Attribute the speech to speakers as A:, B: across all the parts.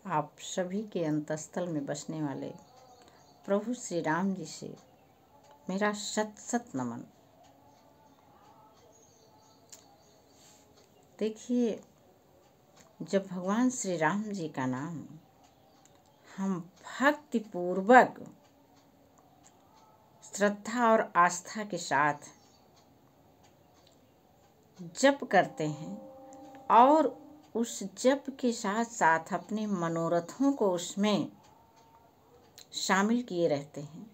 A: आप सभी के अंतस्थल में बसने वाले प्रभु श्री राम जी से मेरा शत शत नमन। देखिए, जब भगवान श्री राम जी का नाम हम भक्ति पूर्वक श्रद्धा और आस्था के साथ जप करते हैं और उस जप के साथ साथ अपने मनोरथों को उसमें शामिल किए रहते हैं,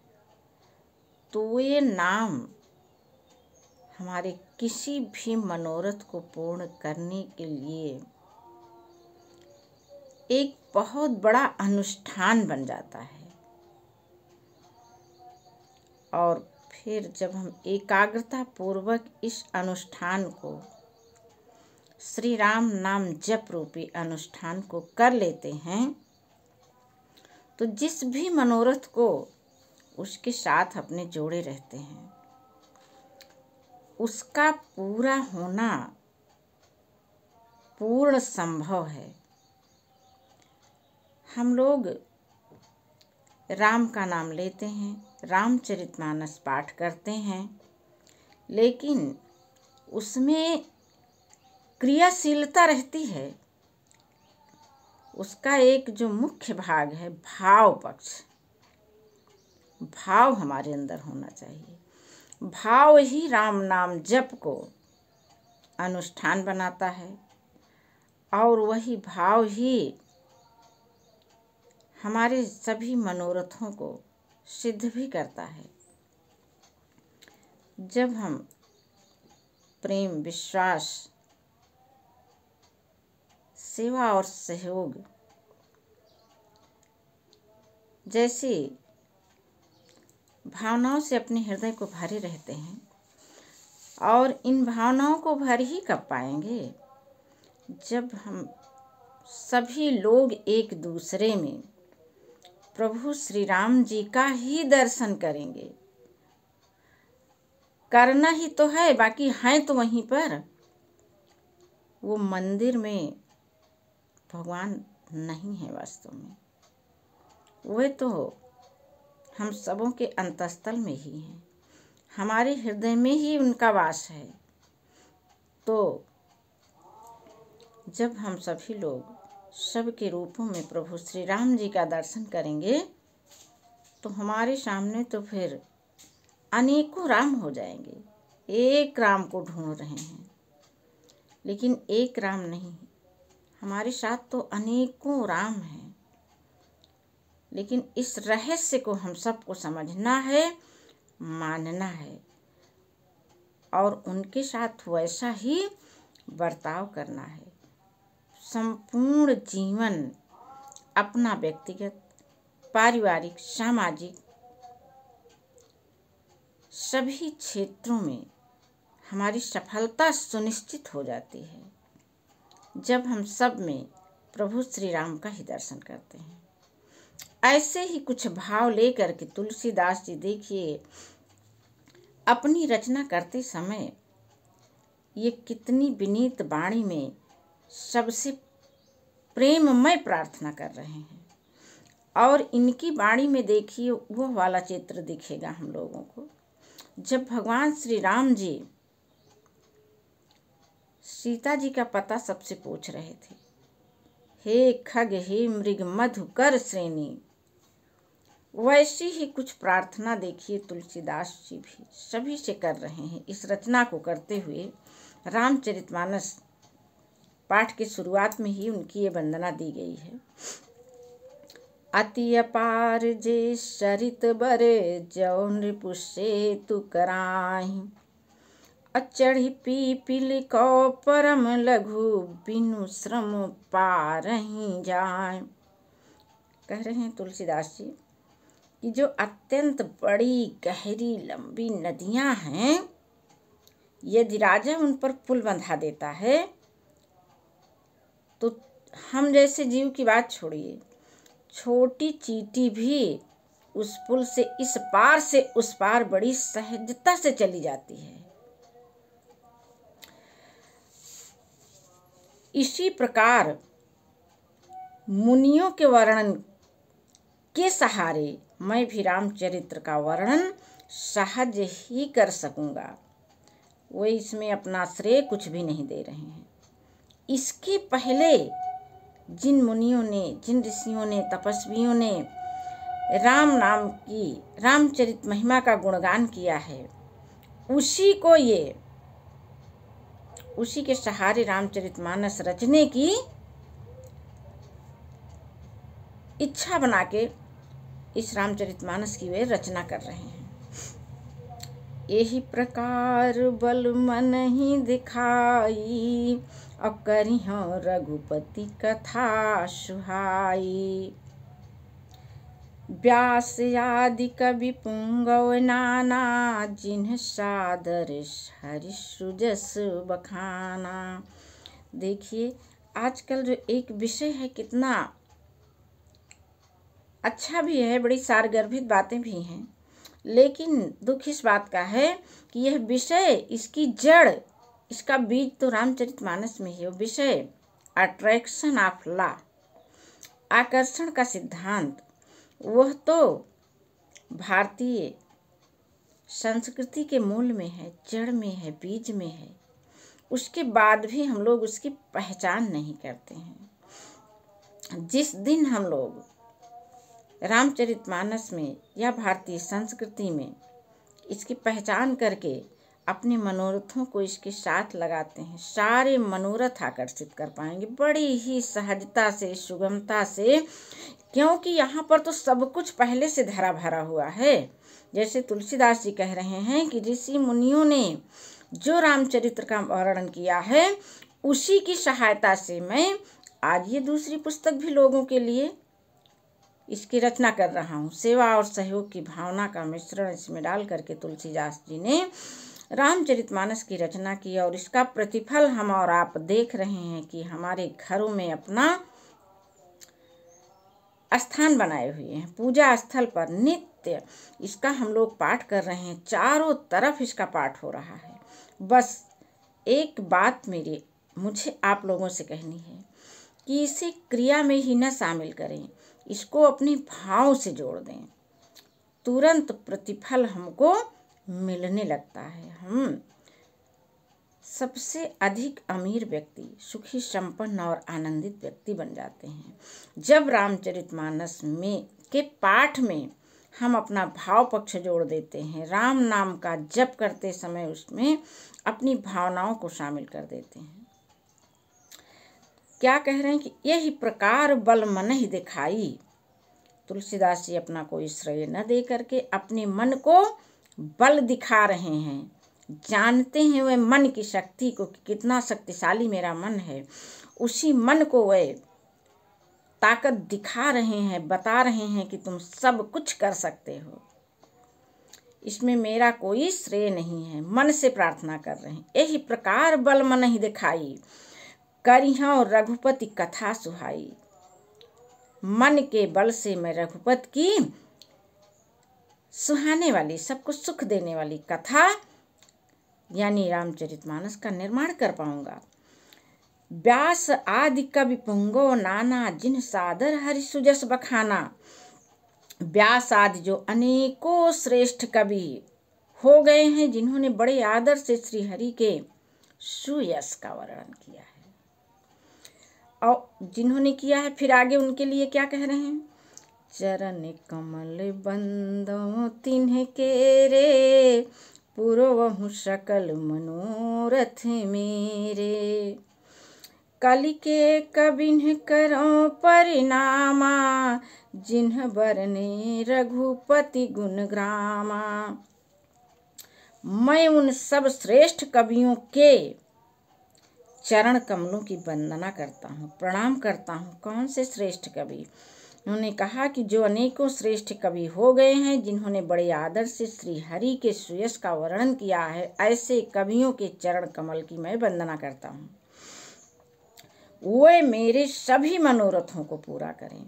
A: तो ये नाम हमारे किसी भी मनोरथ को पूर्ण करने के लिए एक बहुत बड़ा अनुष्ठान बन जाता है। और फिर जब हम एकाग्रता पूर्वक इस अनुष्ठान को, श्री राम नाम जप रूपी अनुष्ठान को कर लेते हैं, तो जिस भी मनोरथ को उसके साथ अपने जोड़े रहते हैं, उसका पूरा होना पूर्ण संभव है। हम लोग राम का नाम लेते हैं, रामचरितमानस पाठ करते हैं, लेकिन उसमें क्रियाशीलता रहती है। उसका एक जो मुख्य भाग है भाव पक्ष, भाव हमारे अंदर होना चाहिए। भाव ही राम नाम जप को अनुष्ठान बनाता है और वही भाव ही हमारे सभी मनोरथों को सिद्ध भी करता है। जब हम प्रेम, विश्वास, सेवा और सहयोग जैसी भावनाओं से अपने हृदय को भरे रहते हैं, और इन भावनाओं को भर ही कब पाएंगे जब हम सभी लोग एक दूसरे में प्रभु श्री राम जी का ही दर्शन करेंगे। करना ही तो है, बाकी हैं तो वहीं पर। वो मंदिर में भगवान नहीं है वास्तव में, वे तो हम सबों के अंतस्थल में ही हैं, हमारे हृदय में ही उनका वास है। तो जब हम सभी लोग सबके रूपों में प्रभु श्री राम जी का दर्शन करेंगे, तो हमारे सामने तो फिर अनेकों राम हो जाएंगे। एक राम को ढूंढ रहे हैं, लेकिन एक राम नहीं, हमारे साथ तो अनेकों राम हैं। लेकिन इस रहस्य को हम सबको समझना है, मानना है और उनके साथ वैसा ही बर्ताव करना है। संपूर्ण जीवन अपना व्यक्तिगत, पारिवारिक, सामाजिक सभी क्षेत्रों में हमारी सफलता सुनिश्चित हो जाती है जब हम सब में प्रभु श्री राम का ही दर्शन करते हैं। ऐसे ही कुछ भाव लेकर के तुलसीदास जी देखिए अपनी रचना करते समय ये कितनी विनीत वाणी में सबसे प्रेममय प्रार्थना कर रहे हैं। और इनकी वाणी में देखिए वो वाला चित्र दिखेगा हम लोगों को, जब भगवान श्री राम जी सीता जी का पता सबसे पूछ रहे थे, हे खग हे मृग मधुकर श्रेणी, वैसी ही कुछ प्रार्थना देखिए तुलसीदास जी भी सभी से कर रहे हैं। इस रचना को करते हुए रामचरितमानस पाठ की शुरुआत में ही उनकी ये वंदना दी गई है। अति अपार जे सरित बरे जौ नृपु सेतु कराहि, अचढ़ी पीपिल को परम लघु बिनु श्रम पारहि जाय। कह रहे हैं तुलसीदास जी कि जो अत्यंत बड़ी गहरी लंबी नदियां हैं, यदि राजा उन पर पुल बंधा देता है तो हम जैसे जीव की बात छोड़िए, छोटी चींटी भी उस पुल से इस पार से उस पार बड़ी सहजता से चली जाती है। इसी प्रकार मुनियों के वर्णन के सहारे मैं भी रामचरित्र का वर्णन सहज ही कर सकूंगा। वो इसमें अपना श्रेय कुछ भी नहीं दे रहे हैं। इसके पहले जिन मुनियों ने, जिन ऋषियों ने, तपस्वियों ने राम नाम की, रामचरित महिमा का गुणगान किया है, उसी के सहारे रामचरितमानस रचने की इच्छा बना के इस रामचरितमानस की वे रचना कर रहे हैं। यही प्रकार बल मन ही दिखाई, अब करिहो रघुपति कथा सुहाई। व्यास आदि कवि पुंगव नाना, जिन्ह सादर हरि सुजस बखाना। देखिए आजकल जो एक विषय है कितना अच्छा भी है, बड़ी सारगर्भित बातें भी हैं, लेकिन दुख इस बात का है कि यह विषय, इसकी जड़, इसका बीज तो रामचरितमानस में ही। वो विषय अट्रैक्शन ऑफ लॉ, आकर्षण का सिद्धांत, वह तो भारतीय संस्कृति के मूल में है, जड़ में है, बीज में है। उसके बाद भी हम लोग उसकी पहचान नहीं करते हैं। जिस दिन हम लोग रामचरितमानस में या भारतीय संस्कृति में इसकी पहचान करके अपने मनोरथों को इसके साथ लगाते हैं, सारे मनोरथ आकर्षित कर पाएंगे बड़ी ही सहजता से, सुगमता से, क्योंकि यहाँ पर तो सब कुछ पहले से धरा भरा हुआ है। जैसे तुलसीदास जी कह रहे हैं कि ऋषि मुनियों ने जो रामचरित्र का वर्णन किया है, उसी की सहायता से मैं आज ये दूसरी पुस्तक भी लोगों के लिए इसकी रचना कर रहा हूँ। सेवा और सहयोग की भावना का मिश्रण इसमें डाल करके तुलसीदास जी ने रामचरितमानस की रचना की, और इसका प्रतिफल हम और आप देख रहे हैं कि हमारे घरों में अपना स्थान बनाए हुए हैं। पूजा स्थल पर नित्य इसका हम लोग पाठ कर रहे हैं, चारों तरफ इसका पाठ हो रहा है। बस एक बात मुझे आप लोगों से कहनी है कि इसे क्रिया में ही न शामिल करें, इसको अपने भाव से जोड़ दें, तुरंत प्रतिफल हमको मिलने लगता है। हम सबसे अधिक अमीर व्यक्ति, सुखी, संपन्न और आनंदित व्यक्ति बन जाते हैं जब रामचरितमानस में के पाठ में हम अपना भाव पक्ष जोड़ देते हैं। राम नाम का जप करते समय उसमें अपनी भावनाओं को शामिल कर देते हैं। क्या कह रहे हैं कि यही प्रकार बल मन ही दिखाई। तुलसीदास जी अपना कोई श्रेय न दे करके अपने मन को बल दिखा रहे हैं, जानते हैं वह मन की शक्ति को कि कितना शक्तिशाली मेरा मन है। उसी मन को वह ताकत दिखा रहे हैं, बता रहे हैं कि तुम सब कुछ कर सकते हो, इसमें मेरा कोई श्रेय नहीं है। मन से प्रार्थना कर रहे हैं। यही प्रकार बल मन ही दिखाई, करिहो रघुपति कथा सुहाई। मन के बल से मैं रघुपति की सुहाने वाली, सबको सुख देने वाली कथा यानी रामचरितमानस का निर्माण कर पाऊंगा। व्यास आदि कवि पुंगो नाना, जिन सादर हरि सुजस बखाना। व्यास आदि जो अनेकों श्रेष्ठ कवि हो गए हैं, जिन्होंने बड़े आदर से श्री हरि के सुयश का वर्णन किया है। और जिन्होंने किया है, फिर आगे उनके लिए क्या कह रहे हैं? चरण कमल बंदो तिन्ह के रे, पुरवहु सकल मनोरथ मेरे। कलि के कबिन्ह करो परिणामा, जिन्ह बरने रघुपति गुण ग्रामा। मैं उन सब श्रेष्ठ कवियों के चरण कमलों की वंदना करता हूँ, प्रणाम करता हूँ। कौन से श्रेष्ठ कवि? उन्होंने कहा कि जो अनेकों श्रेष्ठ कवि हो गए हैं, जिन्होंने बड़े आदर से श्री हरि के सुयश का वर्णन किया है, ऐसे कवियों के चरण कमल की मैं वंदना करता हूँ। वे मेरे सभी मनोरथों को पूरा करें।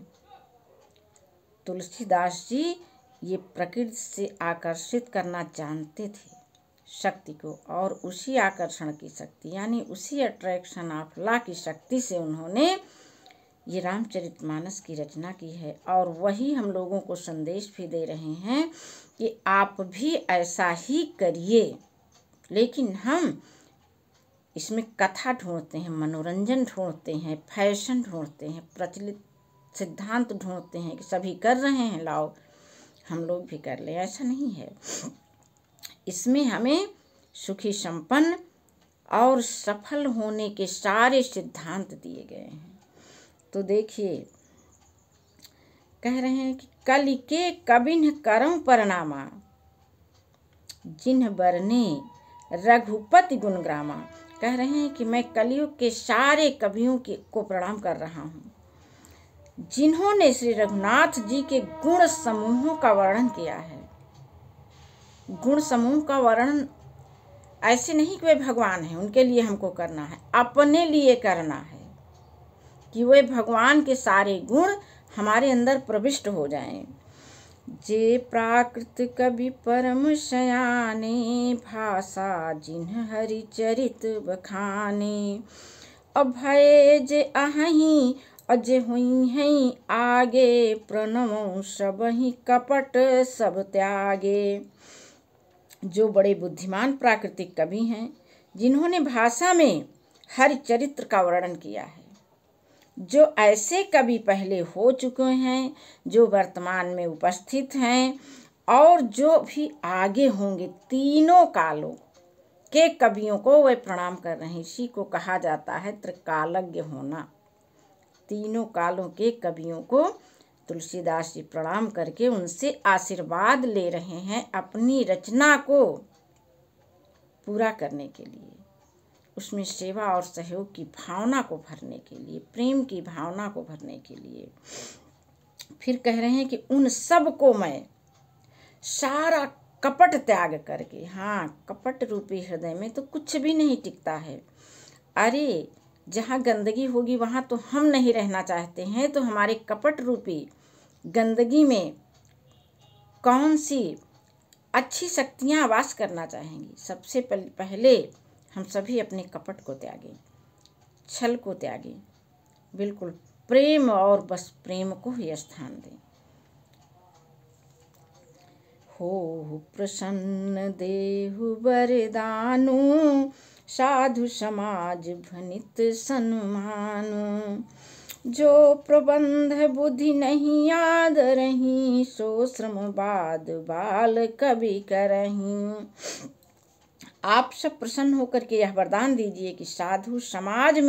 A: तुलसीदास जी ये प्रकृति से आकर्षित करना जानते थे शक्ति को, और उसी आकर्षण की शक्ति यानी उसी अट्रैक्शन ऑफ लॉ की शक्ति से उन्होंने ये रामचरितमानस की रचना की है और वही हम लोगों को संदेश भी दे रहे हैं कि आप भी ऐसा ही करिए। लेकिन हम इसमें कथा ढूंढते हैं, मनोरंजन ढूंढते हैं, फैशन ढूंढते हैं, प्रचलित सिद्धांत ढूंढते हैं कि सभी कर रहे हैं, लाओ हम लोग भी कर लें। ऐसा नहीं है। इसमें हमें सुखी संपन्न और सफल होने के सारे सिद्धांत दिए गए हैं। तो देखिए, कह रहे हैं कि कलि के कबिन करऊं परनामा, जिन्ह बरने रघुपति गुणग्रामा। कह रहे हैं कि मैं कलयुग के सारे कवियों को प्रणाम कर रहा हूँ, जिन्होंने श्री रघुनाथ जी के गुण समूहों का वर्णन किया है। गुण समूह का वर्णन ऐसे नहीं कि वे भगवान हैं, उनके लिए हमको करना है, अपने लिए करना है कि वे भगवान के सारे गुण हमारे अंदर प्रविष्ट हो जाएं। जे प्राकृत कवि परम शयाने, भाषा जिन्ह हरि चरित बखाने। अभय जे अहि अजय हुई हैं आगे, प्रणमो सबहि कपट सब त्यागे। जो बड़े बुद्धिमान प्राकृतिक कवि हैं, जिन्होंने भाषा में हरि चरित्र का वर्णन किया है, जो ऐसे कवि पहले हो चुके हैं, जो वर्तमान में उपस्थित हैं और जो भी आगे होंगे, तीनों कालों के कवियों को वे प्रणाम कर रहे हैं। इसी को कहा जाता है त्रिकालज्ञ होना। तीनों कालों के कवियों को तुलसीदास जी प्रणाम करके उनसे आशीर्वाद ले रहे हैं अपनी रचना को पूरा करने के लिए, उसमें सेवा और सहयोग की भावना को भरने के लिए, प्रेम की भावना को भरने के लिए। फिर कह रहे हैं कि उन सब को मैं सारा कपट त्याग करके, हाँ, कपट रूपी हृदय में तो कुछ भी नहीं टिकता है। अरे जहाँ गंदगी होगी वहाँ तो हम नहीं रहना चाहते हैं, तो हमारे कपट रूपी गंदगी में कौन सी अच्छी शक्तियाँ वास करना चाहेंगी। सबसे पहले हम सभी अपने कपट को त्यागें, छल को त्यागें, बिल्कुल प्रेम और बस प्रेम को ही स्थान दें। हो प्रसन्न देहु बरदानु, साधु समाज भनित सन्मानु। जो प्रबंध बुद्धि नहीं याद रही, सो श्रम बाद बाल कवि करहीं। आप सब प्रसन्न होकर के यह वरदान दीजिए कि साधु समाज में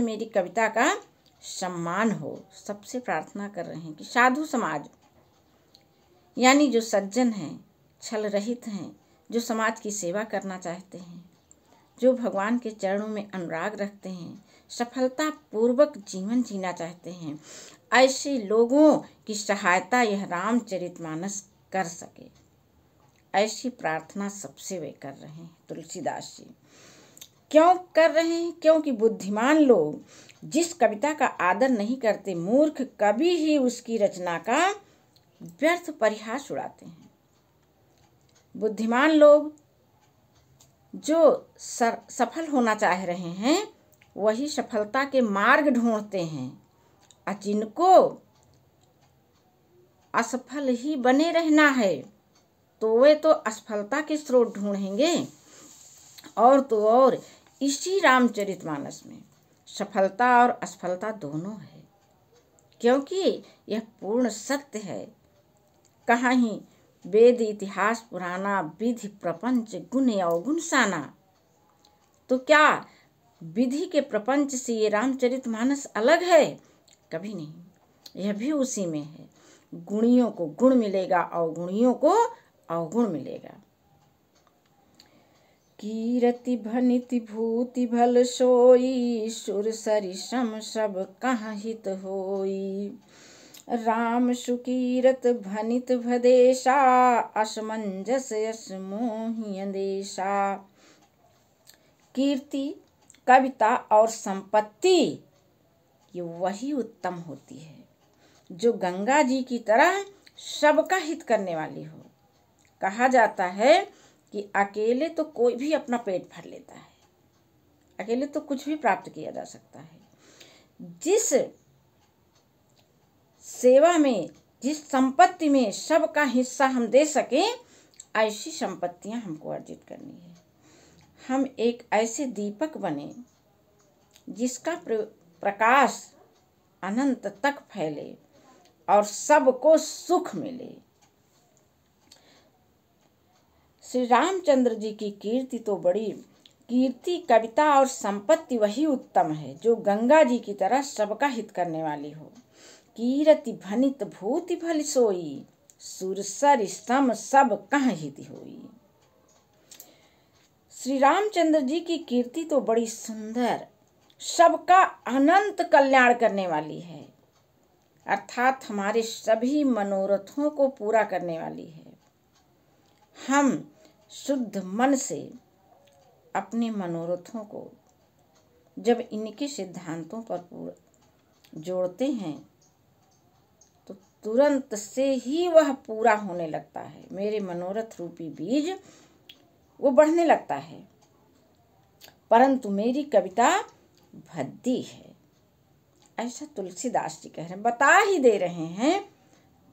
A: मेरी कविता का सम्मान हो। सबसे प्रार्थना कर रहे हैं कि साधु समाज यानी जो सज्जन हैं, छल रहित हैं, जो समाज की सेवा करना चाहते हैं, जो भगवान के चरणों में अनुराग रखते हैं, सफलता पूर्वक जीवन जीना चाहते हैं, ऐसे लोगों की सहायता यह रामचरितमानस कर सके, ऐसी प्रार्थना सबसे वे कर रहे हैं तुलसीदास जी। क्यों कर रहे हैं? क्योंकि बुद्धिमान लोग जिस कविता का आदर नहीं करते, मूर्ख कवि ही उसकी रचना का व्यर्थ परिहास उड़ाते हैं। बुद्धिमान लोग जो सफल होना चाह रहे हैं, वही सफलता के मार्ग ढूंढते हैं, और जिनको असफल ही बने रहना है, तो वे तो असफलता के स्रोत ढूंढेंगे। और तो और इसी रामचरितमानस में सफलता और असफलता दोनों है, क्योंकि यह पूर्ण सत्य है। कहाँ ही वेद इतिहास पुराना, विधि प्रपंच गुण अवगुण साना। तो क्या विधि के प्रपंच से ये रामचरितमानस अलग है? कभी नहीं, यह भी उसी में है। गुणियों को गुण मिलेगा, अवगुणियों को अवगुण मिलेगा। कीरति भनिति भूति भल सोई, सुर सरिसम सब कहाँ हित होई। राम सुकीरत भनित भदेशा, असमंजस यस मोहि अंदेशा। कीर्ति, कविता और संपत्ति ये वही उत्तम होती है जो गंगा जी की तरह सबका हित करने वाली हो। कहा जाता है कि अकेले तो कोई भी अपना पेट भर लेता है, अकेले तो कुछ भी प्राप्त किया जा सकता है। जिस सेवा में, जिस संपत्ति में सबका हिस्सा हम दे सकें, ऐसी संपत्तियां हमको अर्जित करनी है। हम एक ऐसे दीपक बने जिसका प्रकाश अनंत तक फैले और सबको सुख मिले। श्री रामचंद्र जी की कीर्ति तो बड़ी, कीर्ति, कविता और संपत्ति वही उत्तम है जो गंगा जी की तरह सबका हित करने वाली हो। कीरति भनित भूति भल सोई, सुरसर सम सब कह हित होई। श्री रामचंद्र जी की कीर्ति तो बड़ी सुंदर, सबका अनंत कल्याण करने वाली है, अर्थात हमारे सभी मनोरथों को पूरा करने वाली है। हम शुद्ध मन से अपने मनोरथों को जब इनके सिद्धांतों पर जोड़ते हैं तो तुरंत से ही वह पूरा होने लगता है। मेरे मनोरथ रूपी बीज वो बढ़ने लगता है, परंतु मेरी कविता भद्दी है, ऐसा तुलसीदास जी कह रहे हैं, बता ही दे रहे हैं।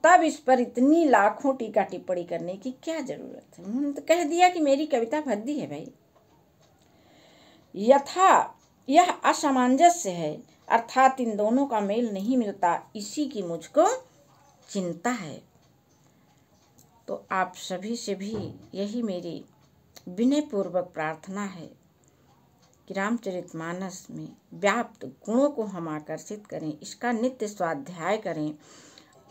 A: तब इस पर इतनी लाखों टीका टिप्पणी करने की क्या जरूरत है। उन्होंने तो कह दिया कि मेरी कविता भद्दी है भाई। यथा यह असमंजस्य है, अर्थात इन दोनों का मेल नहीं मिलता, इसी की मुझको चिंता है। तो आप सभी से भी यही मेरी विनयपूर्वक प्रार्थना है कि रामचरितमानस में व्याप्त गुणों को हम आकर्षित करें, इसका नित्य स्वाध्याय करें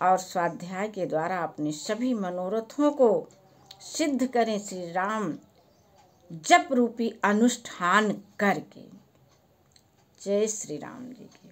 A: और स्वाध्याय के द्वारा अपने सभी मनोरथों को सिद्ध करें, श्री राम जप रूपी अनुष्ठान करके। जय श्री राम जी की।